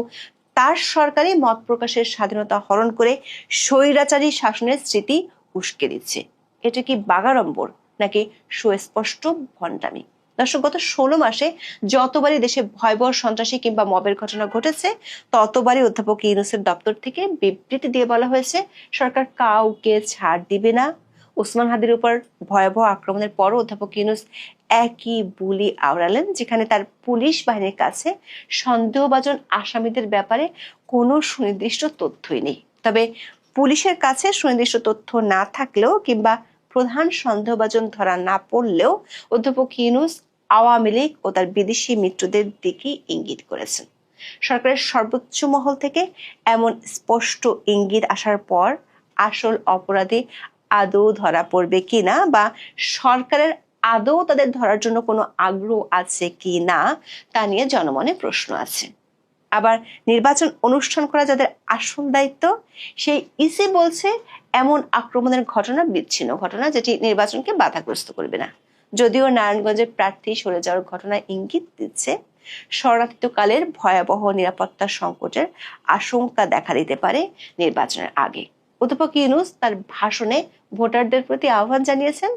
তার সরকারি মত প্রকাশের স্বাধীনতা হরণ করে স্বৈরাচারী শাসনের স্মৃতি উস্কে দিচ্ছে। এটা কি বাগাড়ম্বর নাকি সুস্পষ্ট ভণ্ডামি? দর্শক, গত 16 মাসে যতবারই দেশে ভয়াবহ সন্ত্রাসী কিংবা মবের ঘটনা ঘটেছে, ততবারই অধ্যাপক ইউনূসের দপ্তর থেকে বিবৃতি দিয়ে বলা হয়েছে সরকার কাউকে ছাড় দিবে না। ওসমান হাদির উপর ভয়াবহ আক্রমণের পরও অধ্যাপক ইউনূস একই বুলি আওড়ালেন, যেখানে তার পুলিশ বাহিনীর কাছে সন্দেহভাজন আসামিদের ব্যাপারে কোনো সুনির্দিষ্ট তথ্যই নেই। তবে পুলিশের কাছে সুনির্দিষ্ট তথ্য না থাকলেও কিংবা প্রধান সন্দেহভাজন ধরা না পড়লেও অধ্যাপক ইউনূস আওয়ামী লীগ ও তার বিদেশি মিত্রদের দিকে ইঙ্গিত করেছেন। সরকারের সর্বোচ্চ মহল থেকে এমন স্পষ্ট ইঙ্গিত আসার পর আসল অপরাধী আদৌ ধরা পড়বে কিনা বা সরকারের আদৌ তাদের ধরার জন্য কোনো আগ্রহ আছে কি না, তা নিয়ে জনমনে প্রশ্ন আছে। আবার নির্বাচন অনুষ্ঠান করা যাদের আসল দায়িত্ব, সেই ইসি বলছে এমন আক্রমণের ঘটনা বিচ্ছিন্ন ঘটনা, যেটি নির্বাচনকে বাধাগ্রস্ত করবে না। যদিও নারায়ণগঞ্জের প্রার্থী সরে যাওয়ার ঘটনা ইঙ্গিত দিচ্ছে শরণার্থীকালের ভয়াবহ নিরাপত্তা সংকটের আশঙ্কা দেখা দিতে পারে নির্বাচনের আগে। অধ্যাপক ইউনূস তার ভাষণে ভোটারদের প্রতি আহ্বান জানিয়েছেন,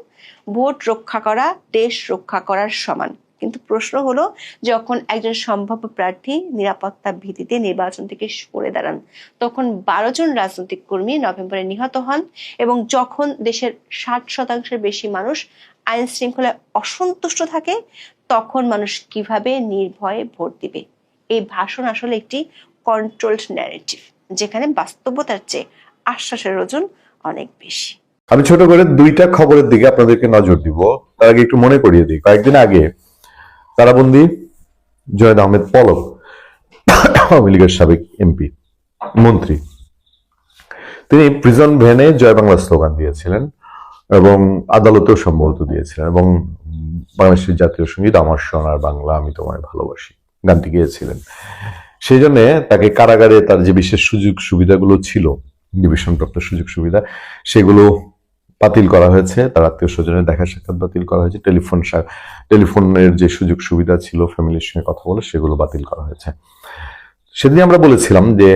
ভোট রক্ষা করা দেশ রক্ষা করার সমান। কিন্তু প্রশ্ন হলো, যখন একজন সম্ভাব্য প্রার্থী নিরাপত্তা ভীতিতে নির্বাচন থেকে সরে দাঁড়ান, তখন 12 জন রাজনৈতিক কর্মী নভেম্বরে নিহত হন, এবং যখন দেশের 60% বেশি মানুষ আইন শৃঙ্খলায় অসন্তুষ্ট থাকে, তখন মানুষ কিভাবে নির্ভয়ে ভোট দিবে? এই ভাষণ আসলে একটি কন্ট্রোলড ন্যারেটিভ, যেখানে বাস্তবতার চেয়ে আশ্বাসের ওজন অনেক বেশি। আমি ছোট করে দুইটা খবরের দিকে আপনাদেরকে নজর দিব। তার আগে একটু মনে করিয়ে দিই, কয়েকদিন আগে কারাবন্দী জয়েদ আহমেদ পলক, আওয়ামী লীগের সাবেক এমপি মন্ত্রী, তিনি প্রিজন ভ্যানে জয় বাংলা স্লোগান দিয়েছিলেন এবং আদালতেও সম্ভবত দিয়েছিলেন, এবং বাংলাদেশের জাতীয় সঙ্গীত আমার সোনার বাংলা আমি তোমায় ভালোবাসি গানটি গিয়েছিলেন। সেই জন্য তাকে কারাগারে তার যে বিশেষ সুযোগ সুবিধাগুলো ছিল, ডিভিশনপ্রাপ্ত সুযোগ সুবিধা, সেগুলো বাতিল করা হয়েছে। তার আত্মীয় স্বজনের দেখা সাক্ষাৎ বাতিল করা হয়েছে। টেলিফোনের যে সুযোগ সুবিধা ছিল ফ্যামিলির সঙ্গে কথা বলে, সেগুলো বাতিল করা হয়েছে। সেদিন আমরা বলেছিলাম যে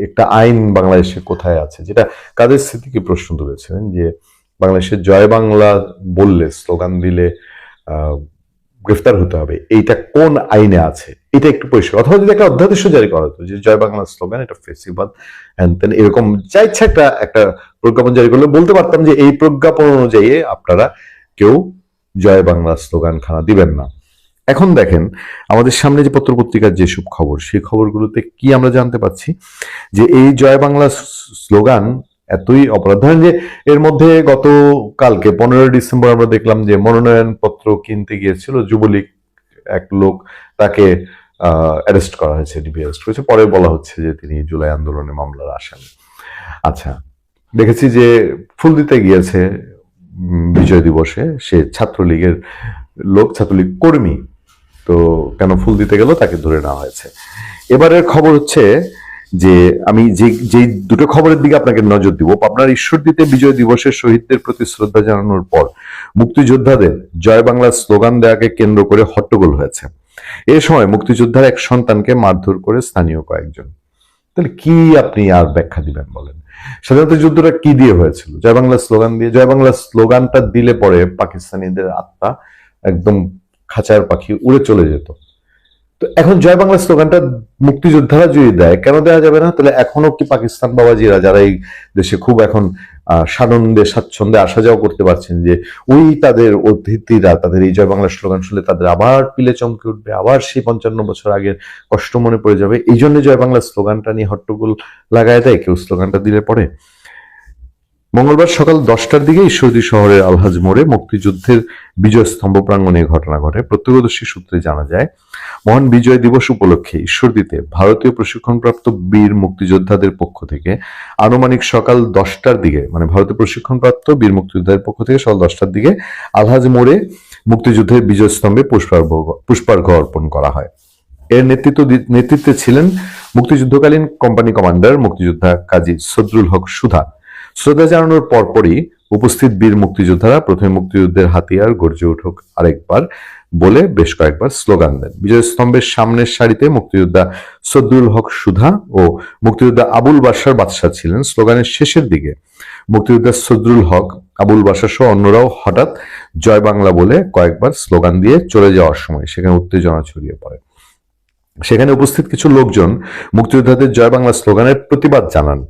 একটা আইন বাংলাদেশে কোথায় আছে, যেটা কাদের স্মৃতিকে প্রশ্ন তুলেছিলেন, যে বাংলাদেশের জয় বাংলা বললে, স্লোগান দিলে গ্রেফতার হতে হবে, এইটা কোন আইনে আছে, এটা একটু পরিষ্কার। অথবা যদি একটা অধ্যাদেশ জারি করা হতো যে জয় বাংলা স্লোগান এটা ফেসিবাদ হ্যান এরকম যা ইচ্ছা একটা প্রজ্ঞাপন জারি করলে বলতে পারতাম যে এই প্রজ্ঞাপন অনুযায়ী আপনারা কেউ জয় বাংলা স্লোগান খানা দিবেন না। এখন দেখেন আমাদের সামনে যে পত্রপত্রিকার যেসব খবর, সেই খবরগুলোতে কি আমরা জানতে পাচ্ছি, যে এই জয় বাংলা স্লোগান এতই অপরাধ। ধরেন যে এর মধ্যে গতকালকে 15 ডিসেম্বর আমরা দেখলাম যে মনোনয়ন পত্র কিনতে গিয়েছিল যুবলীগ এক লোক, তাকে অ্যারেস্ট করা হয়েছে, ডিবি অ্যারেস্ট করেছে। পরে বলা হচ্ছে যে তিনি জুলাই আন্দোলনে মামলার আসামি। আচ্ছা, দেখেছি যে ফুল দিতে গিয়েছে বিজয় দিবসে, সে ছাত্রলীগের লোক, ছাত্রলীগ কর্মী, তো কেন ফুল দিতে গেল তাকে ধরে নেওয়া হয়েছে। এবারের খবর হচ্ছে যে আমি যে দুটো খবরের দিকে আপনাকে নজর দিব। পাবনার ঈশ্বরদীতে বিজয় দিবসের শহীদদের প্রতি শ্রদ্ধা জানানোর পর মুক্তিযোদ্ধাদের জয় বাংলা স্লোগান দেওয়াকে কেন্দ্র করে হট্টগোল হয়েছে। এ সময় মুক্তিযোদ্ধার এক সন্তানকে মারধর করে স্থানীয় কয়েকজন। তাহলে কি আপনি আর ব্যাখ্যা দিবেন বলেন? স্বাধীনতা যুদ্ধটা কি দিয়ে হয়েছিল? জয় বাংলা স্লোগান দিয়ে। জয় বাংলা স্লোগানটা দিলে পরে পাকিস্তানিদের আত্মা একদম খাঁচার পাখি উড়ে চলে যেত। তো এখন জয় বাংলা স্লোগানটা মুক্তিযোদ্ধারা যদি দেয়, কেন দেওয়া যাবে না? তাহলে এখনো কি পাকিস্তান বাবাজিরা, যারা এই দেশে খুব এখন সানন্দে স্বাচ্ছন্দ্যে আসা যাওয়া করতে পারছেন, যে ওই তাদের অতিথিরা তাদের এই জয় বাংলা স্লোগান শুনলে তাদের আবার পিলে চমকে উঠবে, আবার সেই 55 বছর আগের কষ্ট মনে পড়ে যাবে, এই জন্য জয় বাংলা স্লোগানটা নিয়ে হট্টগোল লাগায় দেয় কেউ স্লোগানটা দিলে পরে? মঙ্গলবার সকাল 10টার দিকে ঈশ্বরদী শহরের আলহাজ মোড়ে মুক্তিযুদ্ধের বিজয় স্তম্ভ প্রাঙ্গণে ঘটনা ঘটে। প্রত্যক্ষদর্শী সূত্রে জানা যায়, মহান বিজয় দিবস উপলক্ষে ঈশ্বরদীতে ভারতীয় প্রশিক্ষণপ্রাপ্ত বীর মুক্তিযোদ্ধাদের পক্ষ থেকে আনুমানিক সকাল 10টার দিকে, মানে ভারতীয় প্রশিক্ষণপ্রাপ্ত বীর মুক্তিযোদ্ধাদের পক্ষ থেকে সকাল 10টার দিকে আলহাজ মোড়ে মুক্তিযুদ্ধের বিজয় স্তম্ভে পুষ্পার্ঘ অর্পণ করা হয়। এর নেতৃত্বে ছিলেন মুক্তিযুদ্ধকালীন কোম্পানি কমান্ডার মুক্তিযোদ্ধা কাজী সদরুল হক সুধা। শ্রদ্ধা জানানোর পরপরই উপস্থিত বীর মুক্তিযোদ্ধারা প্রথমে মুক্তিযুদ্ধের হাতিয়ার গর্জে উঠুক আরেকবার বলে বেশ কয়েকবার স্লোগান দেন। বিজয় স্তম্ভের সামনের সারিতে মুক্তিযোদ্ধা সদরুল হক সুধা ও মুক্তিযোদ্ধা আবুল বাশার বাদশা ছিলেন। স্লোগানের শেষের দিকে মুক্তিযোদ্ধা সদরুল হক, আবুল বাশা সহ অন্যরাও হঠাৎ জয় বাংলা বলে কয়েকবার স্লোগান দিয়ে চলে যাওয়ার সময় সেখানে উত্তেজনা ছড়িয়ে পড়ে। সেখানে উপস্থিত কিছু লোকজন মুক্তিযোদ্ধাদের জয় বাংলা স্লোগানের প্রতিবাদ জানান।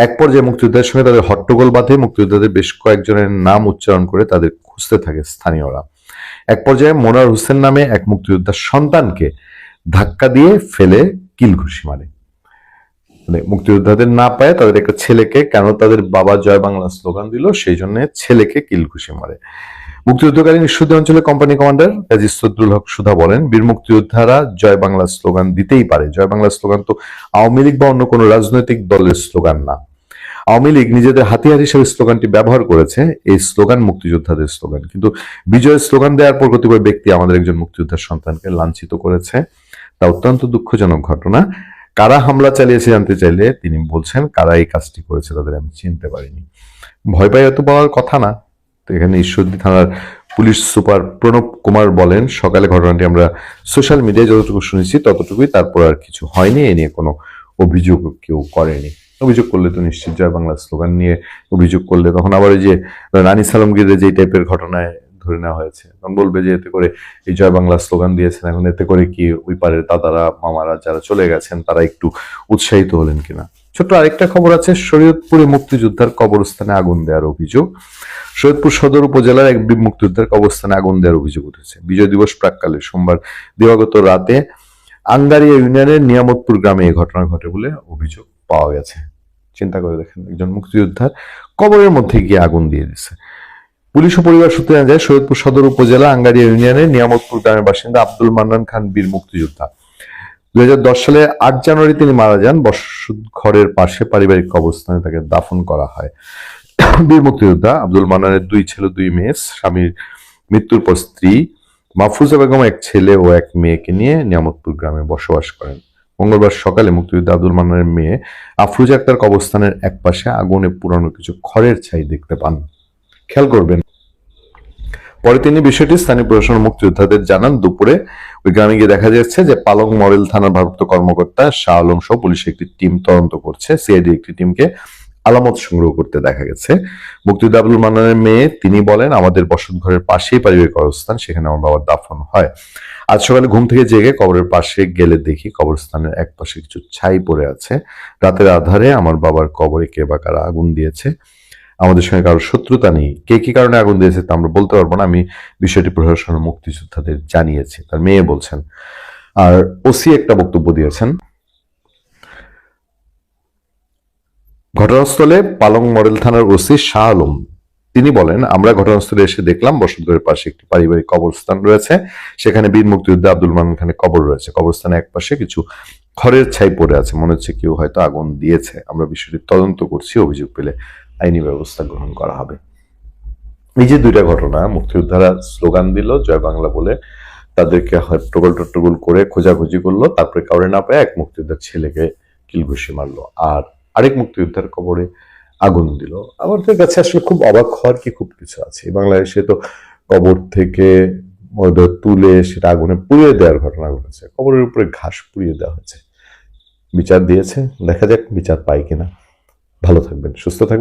এক পর্যায়ে মুক্তিযোদ্ধাদের সঙ্গে তাদের হট্টগোল বাঁধে। মুক্তিযোদ্ধাদের বেশ কয়েকজনের নাম উচ্চারণ করে তাদের খুঁজতে থাকে স্থানীয়রা। এক পর্যায়ে মোনার হোসেন নামে এক মুক্তিযোদ্ধার সন্তানকে ধাক্কা দিয়ে ফেলে কিল ঘুষি মারে। মানে মুক্তিযোদ্ধাদের না পায় তাদের একটা ছেলেকে, কেন তাদের বাবা জয় বাংলা স্লোগান দিল সেই জন্য ছেলেকে কিল ঘুষি মারে। মুক্তিযুদ্ধকালীন ঈশ্বরদী অঞ্চলে কোম্পানি কমান্ডার কাজী সদরুল হক সুধা বলেন, বীর মুক্তিযোদ্ধারা জয় বাংলা স্লোগান দিতেই পারে। জয় বাংলা স্লোগান তো আওয়ামী লীগ বা অন্য কোনো রাজনৈতিক দলের স্লোগান না। আওয়ামী লীগ নিজেদের হাতিয়ার হিসেবে স্লোগানটি ব্যবহার করেছে। এই স্লোগান মুক্তিযোদ্ধাদের স্লোগান। কিন্তু বিজয়ের স্লোগান দেওয়ার পর কতিপয় ব্যক্তি আমাদের একজন মুক্তিযোদ্ধার সন্তানকে লাঞ্ছিত করেছে, তা অত্যন্ত দুঃখজনক ঘটনা। কারা হামলা চালিয়েছে জানতে চাইলে তিনি বলছেন, কারা এই কাজটি করেছে তাদের আমি চিনতে পারিনি। ভয় পাই এত পাওয়ার কথা না। তো এখানে ঈশ্বরদী থানার পুলিশ সুপার প্রণব কুমার বলেন, সকালে ঘটনাটি আমরা সোশ্যাল মিডিয়ায় যতটুকু শুনেছি ততটুকুই, তারপর আর কিছু হয়নি। এ নিয়ে কোনো অভিযোগ কেউ করেনি। অভিযোগ করলে তো নিশ্চিত জয় বাংলা স্লোগান নিয়ে অভিযোগ করলে তখন আবার ওই যে রানী সালামগীরের যে টাইপের ঘটনায় ধরে নেওয়া হয়েছে, তখন বলবে যে এতে করে এই জয় বাংলা স্লোগান দিয়েছেন, এখন এতে করে কি ওই পারের দাদারা মামারা যারা চলে গেছেন তারা একটু উৎসাহিত হলেন কিনা। ছোট্ট আরেকটা খবর আছে, শরীয়তপুরে মুক্তিযোদ্ধার কবরস্থানে আগুন দেওয়ার অভিযোগ। শরীয়তপুর সদর উপজেলার এক বীর মুক্তিযোদ্ধার কবরস্থানে আগুন দেওয়ার অভিযোগ উঠেছে। বিজয় দিবস প্রাককালে সোমবার দিবাগত রাতে আঙ্গারিয়া ইউনিয়নের নিয়ামতপুর গ্রামে এই ঘটনা ঘটে বলে অভিযোগ পাওয়া গেছে। চিন্তা করে দেখেন, একজন মুক্তিযোদ্ধার কবরের মধ্যে গিয়ে আগুন দিয়ে দিচ্ছে। পুলিশ ও পরিবার সূত্রে জানা যায় শরীয়তপুর সদর উপজেলা আঙ্গারিয়া ইউনিয়নের নিয়ামতপুর গ্রামের বাসিন্দা আব্দুল মান্নান খান বীর মুক্তিযোদ্ধা। 2010 সালে 8 জানুয়ারি তিনি মারা যান। বসত ঘরের পাশে পারিবারিক কবরস্থানে তাকে দাফন করা হয়। বীর মুক্তিযোদ্ধা আব্দুল মান্নানের 2 ছেলে 2 মেয়ে। স্বামীর মৃত্যুর পর স্ত্রী মাহফুজা বেগম এক ছেলে ও এক মেয়েকে নিয়ে নিয়ামতপুর গ্রামে বসবাস করেন। মঙ্গলবার সকালে মুক্তিযোদ্ধা আব্দুল মান্নানের মেয়ে আফরুজা আক্তার কবরস্থানের এক পাশে আগুনে পুরানো কিছু খড়ের ছাই দেখতে পান। খেয়াল করবেন, পরে তিনি বিষয়টি স্থানীয় প্রশাসন মুক্তিযোদ্ধাদের জানান। দুপুরে ওই গ্রামে গিয়ে দেখা যাচ্ছে যে পালং মডেল থানার ভারপ্রাপ্ত কর্মকর্তা শাহ আলম সহ পুলিশের একটি টিম তদন্ত করছে। সিআইডি একটি টিমকে আলামত সংগ্রহ করতে দেখা গেছে। মুক্তিযোদ্ধা আব্দুল মান্নানের মেয়ে তিনি বলেন, আমাদের বসত ঘরের পাশেই পারিবারিক কবরস্থান, সেখানে আমার বাবার দাফন হয়। আজ সকালে ঘুম থেকে জেগে কবরের পাশে গেলে দেখি কবরস্থানের এক পাশে কিছু ছাই পড়ে আছে। রাতের আধারে আমার বাবার কবরে কে বা কারা আগুন দিয়েছে। আমাদের সঙ্গে কারোর শত্রুতা নেই। কে কি কারণে আগুন দিয়েছে তা আমরা বলতে পারবো না। আমি বিষয়টি প্রশাসনের মুক্তিযোদ্ধাদের জানিয়েছি, তার মেয়ে বলছেন। আর ওসি একটা বক্তব্য দিয়েছেন। ঘটনাস্থলে পালং মডেল থানার ওসি শাহ আলম তিনি বলেন, আমরা ঘটনাস্থলে এসে দেখলাম বসতঘরের পাশে একটি পারিবারিক কবরস্থান রয়েছে। সেখানে বীর মুক্তিযোদ্ধা আব্দুল মান্নান খানের কবর রয়েছে। কবরস্থানের এক পাশে কিছু খড়ের ছাই পড়ে আছে। মনে হচ্ছে কেউ হয়তো আগুন দিয়েছে। আমরা বিষয়টি তদন্ত করছি, অভিযোগ পেলে আইনি ব্যবস্থা গ্রহণ করা হবে। এই যে 2টা ঘটনা, মুক্তিযোদ্ধারা স্লোগান দিল জয় বাংলা বলে, তাদেরকে টগল করে খোঁজাখুঁজি করলো, তারপরে কাউরে না পায় এক মুক্তিযোদ্ধার ছেলেকে কিলঘুষি মারলো, আর আরেক মুক্তিযোদ্ধার কবরে আগুন দিল। আমাদের কাছে আসলে খুব অবাক হওয়ার কি খুব কিছু আছে। বাংলাদেশে তো কবর থেকে মরদেহ তুলে সেটা আগুনে পুড়িয়ে দেওয়ার ঘটনা ঘটেছে। কবরের উপরে ঘাস পুড়িয়ে দেওয়া হয়েছে। বিচার দিয়েছে, দেখা যাক বিচার পাই কিনা। ভালো থাকবেন, সুস্থ থাকবেন।